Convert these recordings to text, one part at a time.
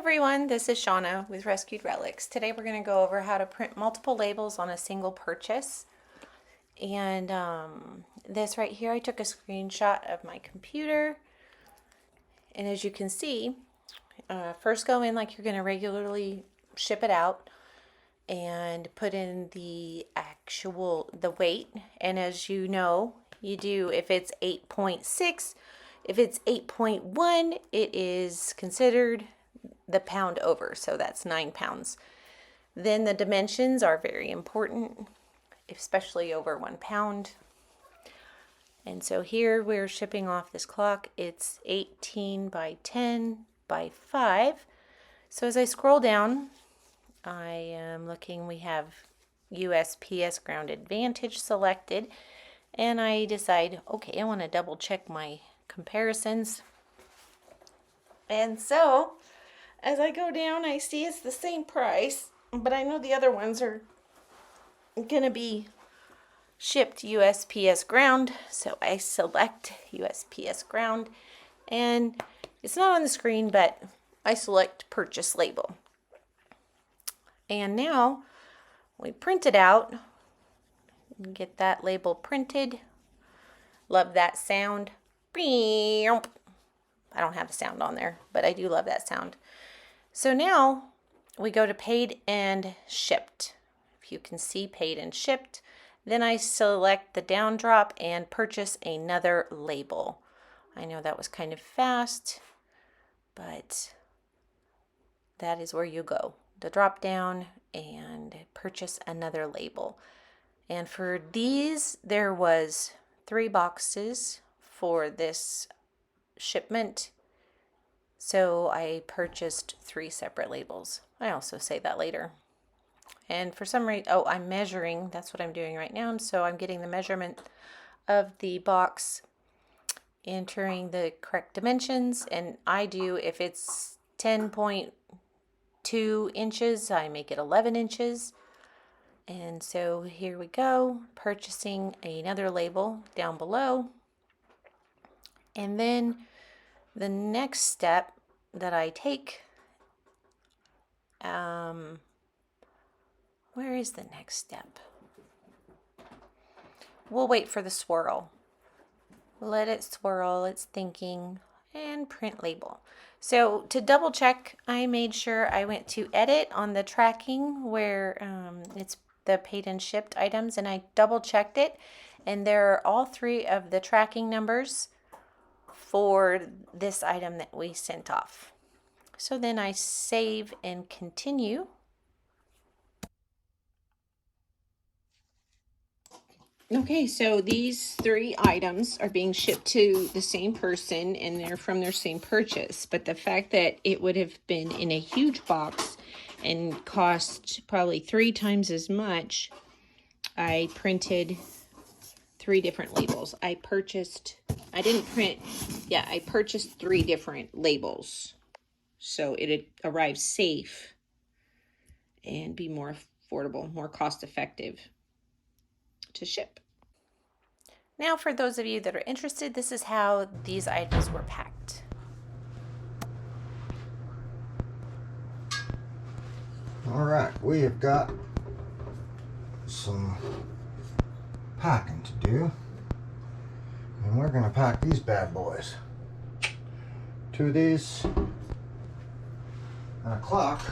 everyone, this is Shauna with Rescued Relics. Today we're going to go over how to print multiple labels on a single purchase. And this right here, I took a screenshot of my computer. And as you can see, first go in like you're going to regularly ship it out and put in the weight. And as you know, you do, if it's 8.6, if it's 8.1, it is considered the pound over, so that's 9 pounds. Then the dimensions are very important, especially over 1 pound. And so here we're shipping off this clock. It's 18 by 10 by 5. So as I scroll down, I am looking, we have USPS Ground Advantage selected, and I decide, okay, I want to double check my comparisons. And so as I go down, I see it's the same price, but I know the other ones are gonna be shipped USPS Ground, so I select USPS Ground, and it's not on the screen, but I select Purchase Label. And now we print it out, get that label printed. Love that sound. I don't have the sound on there, but I do love that sound. So now we go to paid and shipped. If you can see paid and shipped, then I select the down drop and purchase another label. I know that was kind of fast, but that is where you go. The drop down and purchase another label. And for these, there was 3 boxes for this shipment. So I purchased 3 separate labels. I also say that later. And for some reason, I'm measuring. That's what I'm doing right now. And so I'm getting the measurement of the box, entering the correct dimensions. And I do, if it's 10.2 inches, I make it 11 inches. And so here we go, purchasing another label down below. And then the next step that I take, where is the next step? We'll wait for the swirl. Let it swirl, it's thinking, and print label. So to double check, I made sure I went to edit on the tracking where it's the paid and shipped items, and I double checked it, and there are all 3 of the tracking numbers for this item that we sent off. So then I save and continue. Okay, so these 3 items are being shipped to the same person and they're from their same purchase. But the fact that it would have been in a huge box and cost probably 3 times as much, I printed 3 different labels. I purchased 3 different labels. So it arrives safe and be more affordable, more cost effective to ship. Now for those of you that are interested, this is how these items were packed. All right, we have got some packing to do, and we're going to pack these bad boys. 2 of these and a clock.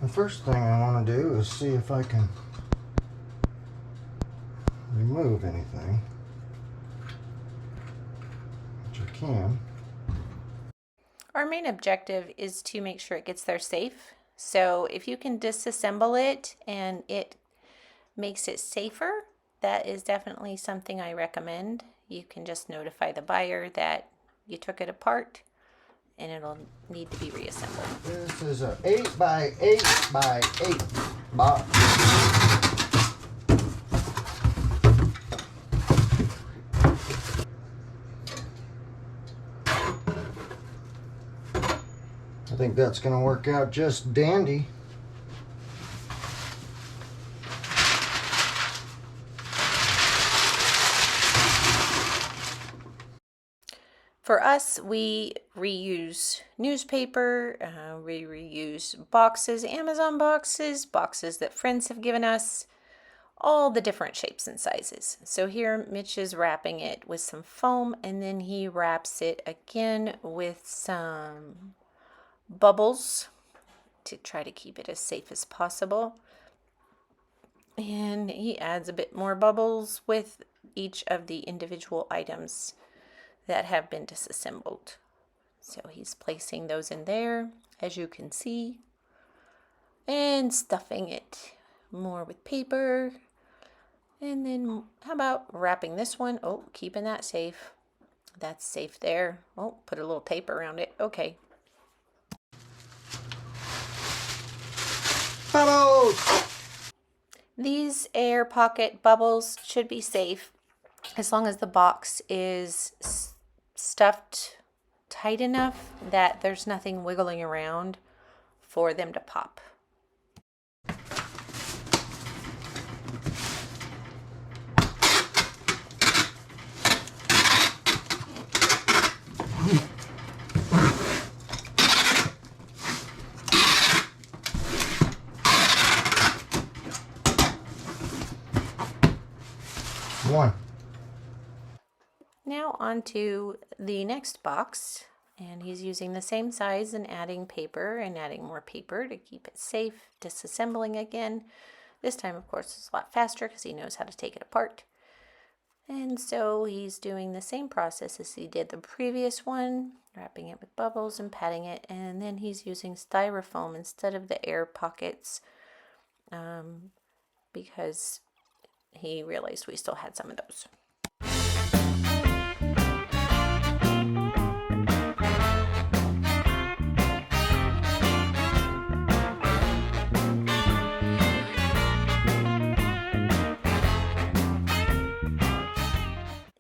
The first thing I want to do is see if I can remove anything, which I can. Our main objective is to make sure it gets there safe. So if you can disassemble it and it makes it safer, that is definitely something I recommend. You can just notify the buyer that you took it apart and it'll need to be reassembled. This is a 8 by 8 by 8 box. I think that's going to work out just dandy. For us, we reuse newspaper, we reuse boxes, Amazon boxes, boxes that friends have given us, all the different shapes and sizes. So here Mitch is wrapping it with some foam, and then he wraps it again with some bubbles to try to keep it as safe as possible. And he adds a bit more bubbles with each of the individual items that have been disassembled. So he's placing those in there, as you can see, and stuffing it more with paper. And then how about wrapping this one? Oh, keeping that safe. That's safe there. Oh, put a little tape around it. Okay. Bubbles! These air pocket bubbles should be safe as long as the box is stuffed tight enough that there's nothing wiggling around for them to pop. One. Now on to the next box, and he's using the same size and adding paper and adding more paper to keep it safe, disassembling again. This time, of course, it's a lot faster because he knows how to take it apart. And so he's doing the same process as he did the previous one, wrapping it with bubbles and patting it, and then he's using styrofoam instead of the air pockets because he realized we still had some of those.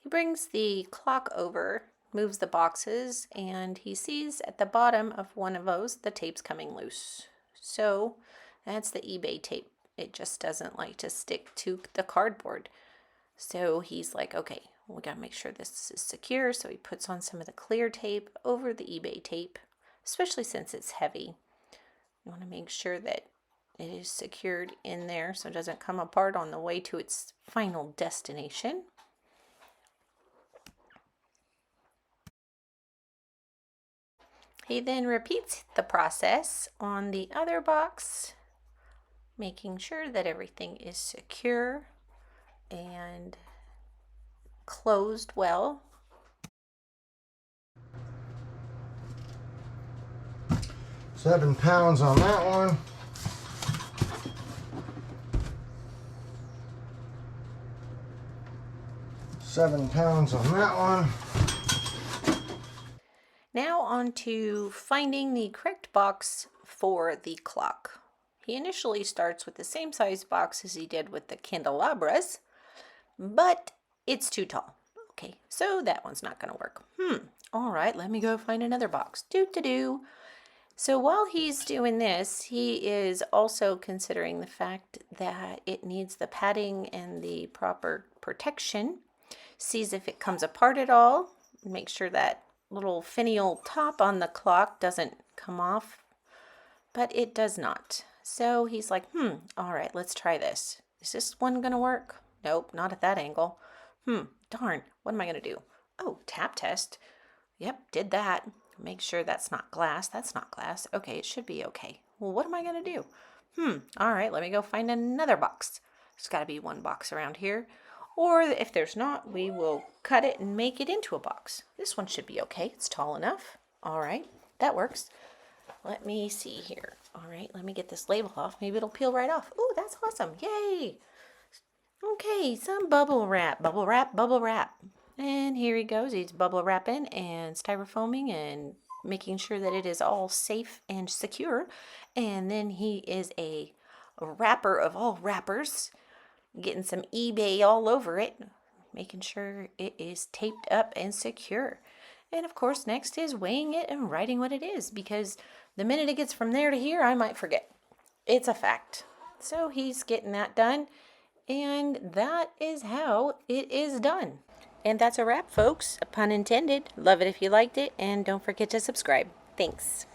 He brings the clock over, moves the boxes, and he sees at the bottom of one of those the tape's coming loose. So that's the eBay tape. It just doesn't like to stick to the cardboard. So he's like, okay, we gotta make sure this is secure. So he puts on some of the clear tape over the eBay tape, especially since it's heavy. You want to make sure that it is secured in there so it doesn't come apart on the way to its final destination. He then repeats the process on the other box, making sure that everything is secure and closed well. £7 on that one. £7 on that one. Now on to finding the correct box for the clock. He initially starts with the same size box as he did with the candelabras, but it's too tall. Okay, so that one's not going to work. All right, let me go find another box. Do. So while he's doing this, he is also considering the fact that it needs the padding and the proper protection. Sees if it comes apart at all. Make sure that little finial top on the clock doesn't come off, but it does not. So he's like, all right, let's try this. Is this one gonna work? Nope, not at that angle. Darn, what am I gonna do? Oh, tap test. Yep, did that. Make sure that's not glass. That's not glass. Okay, it should be okay. Well, what am I gonna do? All right, let me go find another box. There's gotta be one box around here. Or if there's not, we will cut it and make it into a box. This one should be okay. It's tall enough. All right, that works. Let me see here. All right, let me get this label off. Maybe it'll peel right off. Ooh, that's awesome. Yay. Okay, some bubble wrap. Bubble wrap, bubble wrap. And here he goes. He's bubble wrapping and styrofoaming and making sure that it is all safe and secure. And then he is a wrapper of all wrappers, getting some eBay all over it, making sure it is taped up and secure. And of course, next is weighing it and writing what it is, because the minute it gets from there to here, I might forget. It's a fact. So he's getting that done, and that is how it is done. And that's a wrap, folks. Pun intended. Love it if you liked it, and don't forget to subscribe. Thanks.